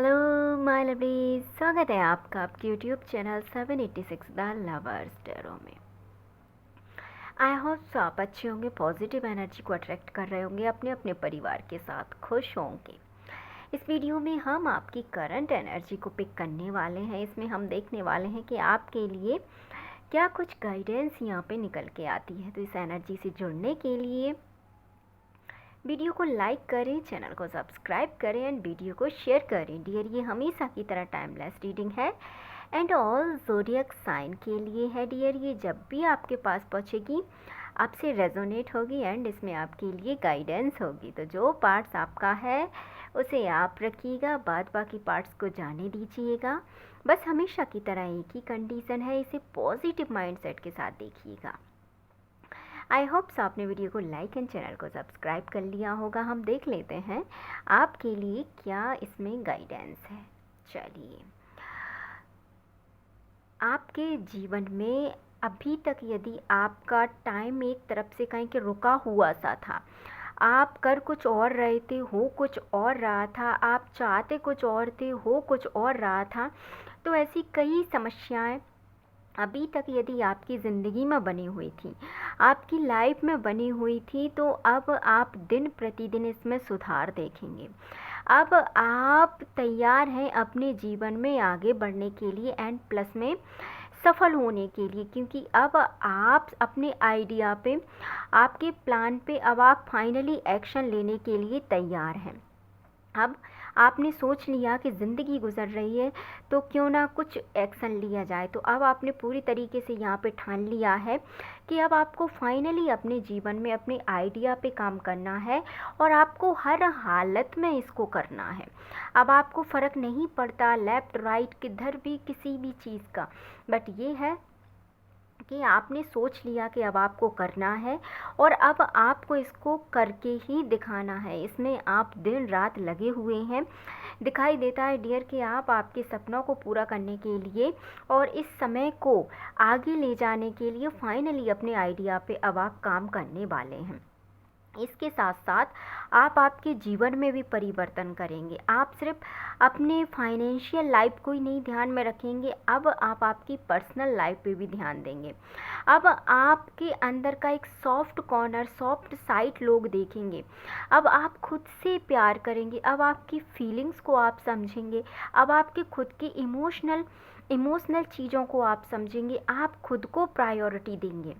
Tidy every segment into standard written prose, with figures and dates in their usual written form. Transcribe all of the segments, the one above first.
Hello my lovely, स्वागत है आपका आपके YouTube channel 786 the lovers tarot में। आई होप आप अच्छे होंगे, पॉजिटिव एनर्जी को अट्रैक्ट कर रहे होंगे, अपने अपने परिवार के साथ खुश होंगे। इस वीडियो में हम आपकी करंट एनर्जी को पिक करने वाले हैं। इसमें हम देखने वाले हैं कि आपके लिए क्या कुछ गाइडेंस यहाँ पे निकल के आती है। तो इस एनर्जी से जुड़ने के लिए वीडियो को लाइक करें, चैनल को सब्सक्राइब करें एंड वीडियो को शेयर करें। डियर, ये हमेशा की तरह टाइमलेस रीडिंग है एंड ऑल ज़ोडिएक साइन के लिए है। डियर, ये जब भी आपके पास पहुंचेगी आपसे रेजोनेट होगी एंड इसमें आपके लिए गाइडेंस होगी। तो जो पार्ट्स आपका है उसे आप रखिएगा, बाद बाकी पार्ट्स को जाने दीजिएगा। बस हमेशा की तरह एक ही कंडीशन है, इसे पॉजिटिव माइंडसेट के साथ देखिएगा। आई होप्स आपने वीडियो को लाइक एंड चैनल को सब्सक्राइब कर लिया होगा। हम देख लेते हैं आपके लिए क्या इसमें गाइडेंस है। चलिए, आपके जीवन में अभी तक यदि आपका टाइम एक तरफ से कहीं के रुका हुआ सा था, आप कर कुछ और रहे थे, हो कुछ और रहा था, आप चाहते कुछ और थे, हो कुछ और रहा था, तो ऐसी कई समस्याएं अभी तक यदि आपकी ज़िंदगी में बनी हुई थी, आपकी लाइफ में बनी हुई थी, तो अब आप दिन प्रतिदिन इसमें सुधार देखेंगे। अब आप तैयार हैं अपने जीवन में आगे बढ़ने के लिए एंड प्लस में सफल होने के लिए, क्योंकि अब आप अपने आइडिया पे, आपके प्लान पे अब आप फाइनली एक्शन लेने के लिए तैयार हैं। अब आपने सोच लिया कि ज़िंदगी गुजर रही है तो क्यों ना कुछ एक्शन लिया जाए। तो अब आपने पूरी तरीके से यहाँ पे ठान लिया है कि अब आपको फाइनली अपने जीवन में अपने आइडिया पे काम करना है और आपको हर हालत में इसको करना है। अब आपको फ़र्क नहीं पड़ता लेफ़्ट राइट किधर भी किसी भी चीज़ का, बट ये है कि आपने सोच लिया कि अब आपको करना है और अब आपको इसको करके ही दिखाना है। इसमें आप दिन रात लगे हुए हैं। दिखाई देता है डियर कि आप आपके सपनों को पूरा करने के लिए और इस समय को आगे ले जाने के लिए फाइनली अपने आइडिया पे अब आप काम करने वाले हैं। इसके साथ साथ आप आपके जीवन में भी परिवर्तन करेंगे। आप सिर्फ अपने फाइनेंशियल लाइफ को ही नहीं ध्यान में रखेंगे, अब आप आपकी पर्सनल लाइफ पे भी ध्यान देंगे। अब आपके अंदर का एक सॉफ्ट कॉर्नर, सॉफ्ट साइड लोग देखेंगे। अब आप खुद से प्यार करेंगे, अब आपकी फीलिंग्स को आप समझेंगे, अब आपके खुद के इमोशनल चीज़ों को आप समझेंगे, आप खुद को प्रायोरिटी देंगे।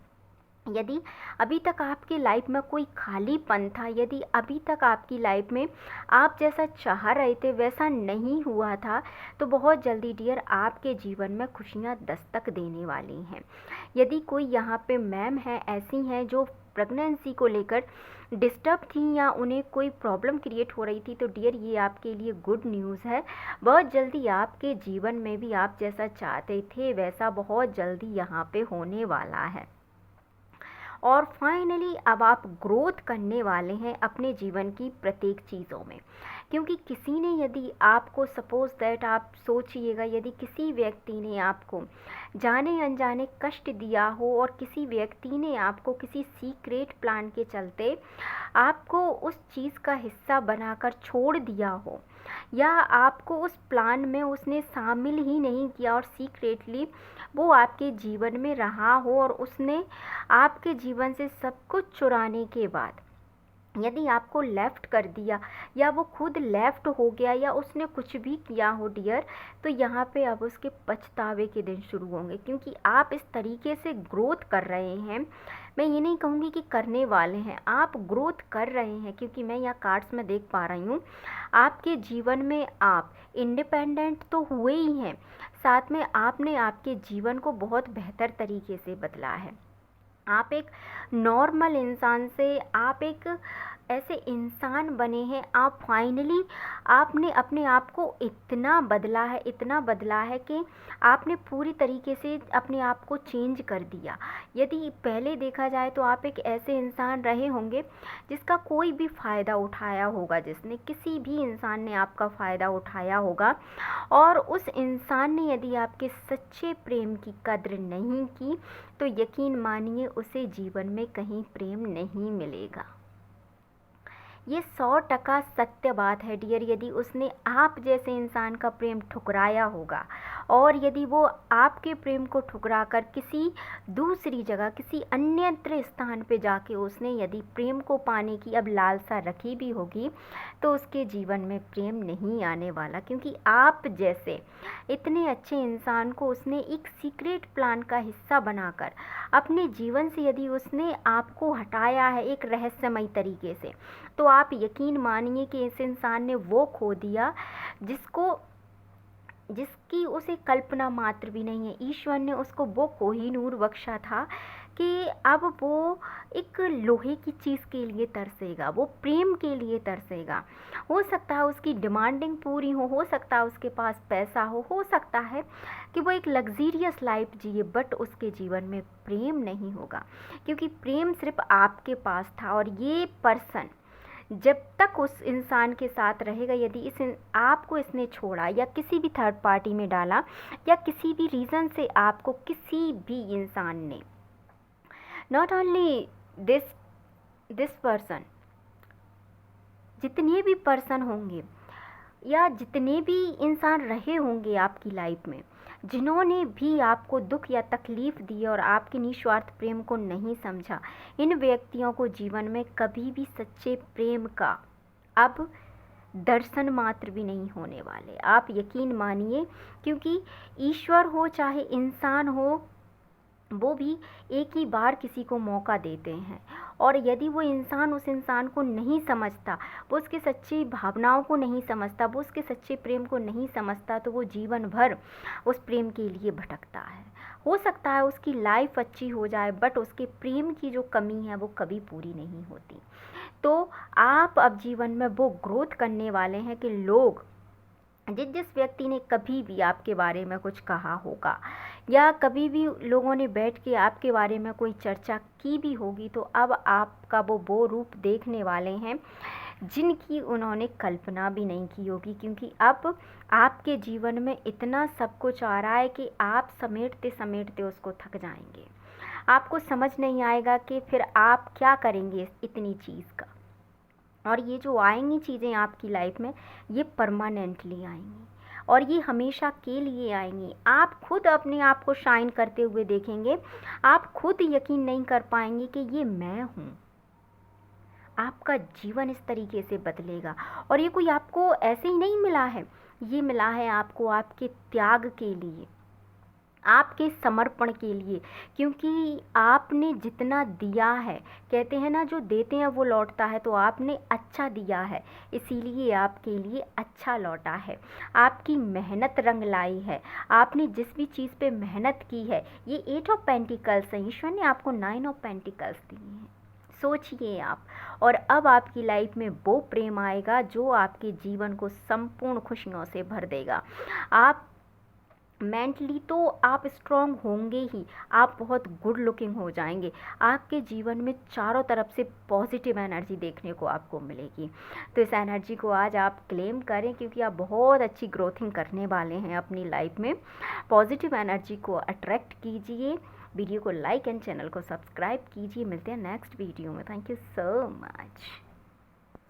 यदि अभी तक आपकी लाइफ में कोई खालीपन था, यदि अभी तक आपकी लाइफ में आप जैसा चाह रहे थे वैसा नहीं हुआ था, तो बहुत जल्दी डियर आपके जीवन में खुशियां दस्तक देने वाली हैं। यदि कोई यहाँ पे मैम है, ऐसी हैं जो प्रेगनेंसी को लेकर डिस्टर्ब थी या उन्हें कोई प्रॉब्लम क्रिएट हो रही थी, तो डियर ये आपके लिए गुड न्यूज़ है। बहुत जल्दी आपके जीवन में भी आप जैसा चाहते थे वैसा बहुत जल्दी यहाँ पे होने वाला है। और फाइनली अब आप ग्रोथ करने वाले हैं अपने जीवन की प्रत्येक चीज़ों में। क्योंकि किसी ने यदि आपको, सपोज दैट आप सोचिएगा, यदि किसी व्यक्ति ने आपको जाने अनजाने कष्ट दिया हो और किसी व्यक्ति ने आपको किसी सीक्रेट प्लान के चलते आपको उस चीज़ का हिस्सा बनाकर छोड़ दिया हो, या आपको उस प्लान में उसने शामिल ही नहीं किया और सीक्रेटली वो आपके जीवन में रहा हो और उसने आपके जीवन से सब कुछ चुराने के बाद यदि आपको लेफ़्ट कर दिया या वो खुद लेफ़्ट हो गया या उसने कुछ भी किया हो डियर, तो यहाँ पे अब उसके पछतावे के दिन शुरू होंगे। क्योंकि आप इस तरीके से ग्रोथ कर रहे हैं, मैं ये नहीं कहूँगी कि करने वाले हैं, आप ग्रोथ कर रहे हैं। क्योंकि मैं यहाँ कार्ड्स में देख पा रही हूँ आपके जीवन में आप इंडिपेंडेंट तो हुए ही हैं, साथ में आपने आपके जीवन को बहुत बेहतर तरीके से बदला है। आप एक नॉर्मल इंसान से आप एक ऐसे इंसान बने हैं, आप फाइनली आपने अपने आप को इतना बदला है, इतना बदला है कि आपने पूरी तरीके से अपने आप को चेंज कर दिया। यदि पहले देखा जाए तो आप एक ऐसे इंसान रहे होंगे जिसका कोई भी फ़ायदा उठाया होगा, जिसने किसी भी इंसान ने आपका फ़ायदा उठाया होगा, और उस इंसान ने यदि आपके सच्चे प्रेम की कद्र नहीं की तो यकीन मानिए उसे जीवन में कहीं प्रेम नहीं मिलेगा। ये 100% सत्य बात है डियर। यदि उसने आप जैसे इंसान का प्रेम ठुकराया होगा और यदि वो आपके प्रेम को ठुकरा कर किसी दूसरी जगह, किसी अन्यत्र स्थान पे जाके उसने यदि प्रेम को पाने की अब लालसा रखी भी होगी, तो उसके जीवन में प्रेम नहीं आने वाला। क्योंकि आप जैसे इतने अच्छे इंसान को उसने एक सीक्रेट प्लान का हिस्सा बनाकर अपने जीवन से यदि उसने आपको हटाया है एक रहस्यमयी तरीके से, तो आप यकीन मानिए कि इस इंसान ने वो खो दिया जिसकी उसे कल्पना मात्र भी नहीं है। ईश्वर ने उसको वो कोहिनूर बख्शा था कि अब वो एक लोहे की चीज़ के लिए तरसेगा, वो प्रेम के लिए तरसेगा। हो सकता है उसकी डिमांडिंग पूरी हो सकता है उसके पास पैसा हो सकता है कि वो एक लग्जीरियस लाइफ जिए, बट उसके जीवन में प्रेम नहीं होगा। क्योंकि प्रेम सिर्फ आपके पास था, और ये पर्सन जब तक उस इंसान के साथ रहेगा, यदि आपको इसने छोड़ा या किसी भी थर्ड पार्टी में डाला या किसी भी रीज़न से आपको किसी भी इंसान ने, नॉट ओनली दिस पर्सन, जितने भी पर्सन होंगे या जितने भी इंसान रहे होंगे आपकी लाइफ में, जिन्होंने भी आपको दुख या तकलीफ़ दी और आपके निस्वार्थ प्रेम को नहीं समझा, इन व्यक्तियों को जीवन में कभी भी सच्चे प्रेम का अब दर्शन मात्र भी नहीं होने वाले। आप यकीन मानिए, क्योंकि ईश्वर हो चाहे इंसान हो, वो भी एक ही बार किसी को मौका देते हैं। और यदि वो इंसान उस इंसान को नहीं समझता, वो उसके सच्ची भावनाओं को नहीं समझता, वो उसके सच्चे प्रेम को नहीं समझता, तो वो जीवन भर उस प्रेम के लिए भटकता है। हो सकता है उसकी लाइफ अच्छी हो जाए, बट उसके प्रेम की जो कमी है वो कभी पूरी नहीं होती। तो आप अब जीवन में वो ग्रोथ करने वाले हैं कि लोग जिस व्यक्ति ने कभी भी आपके बारे में कुछ कहा होगा या कभी भी लोगों ने बैठ के आपके बारे में कोई चर्चा की भी होगी, तो अब आपका वो रूप देखने वाले हैं जिनकी उन्होंने कल्पना भी नहीं की होगी। क्योंकि अब आपके जीवन में इतना सब कुछ आ रहा है कि आप समेटते समेटते उसको थक जाएंगे। आपको समझ नहीं आएगा कि फिर आप क्या करेंगे इतनी चीज़ का। और ये जो आएंगी चीज़ें आपकी लाइफ में, ये परमानेंटली आएंगी और ये हमेशा के लिए आएंगी। आप खुद अपने आप को शाइन करते हुए देखेंगे, आप खुद यकीन नहीं कर पाएंगे कि ये मैं हूँ। आपका जीवन इस तरीके से बदलेगा। और ये कोई आपको ऐसे ही नहीं मिला है, ये मिला है आपको आपके त्याग के लिए, आपके समर्पण के लिए। क्योंकि आपने जितना दिया है, कहते हैं ना जो देते हैं वो लौटता है, तो आपने अच्छा दिया है, इसीलिए आपके लिए अच्छा लौटा है। आपकी मेहनत रंग लाई है, आपने जिस भी चीज़ पे मेहनत की है। ये 8 ऑफ पेंटिकल्स हैं, ईश्वर ने आपको 9 ऑफ पेंटिकल्स दिए हैं। सोचिए आप, और अब आपकी लाइफ में वो प्रेम आएगा जो आपके जीवन को संपूर्ण खुशियों से भर देगा। आप मेंटली तो आप स्ट्रॉन्ग होंगे ही, आप बहुत गुड लुकिंग हो जाएंगे। आपके जीवन में चारों तरफ से पॉजिटिव एनर्जी देखने को आपको मिलेगी। तो इस एनर्जी को आज आप क्लेम करें, क्योंकि आप बहुत अच्छी ग्रोथिंग करने वाले हैं अपनी लाइफ में। पॉजिटिव एनर्जी को अट्रैक्ट कीजिए। वीडियो को लाइक एंड चैनल को सब्सक्राइब कीजिए। मिलते हैं नेक्स्ट वीडियो में। Thank you so much.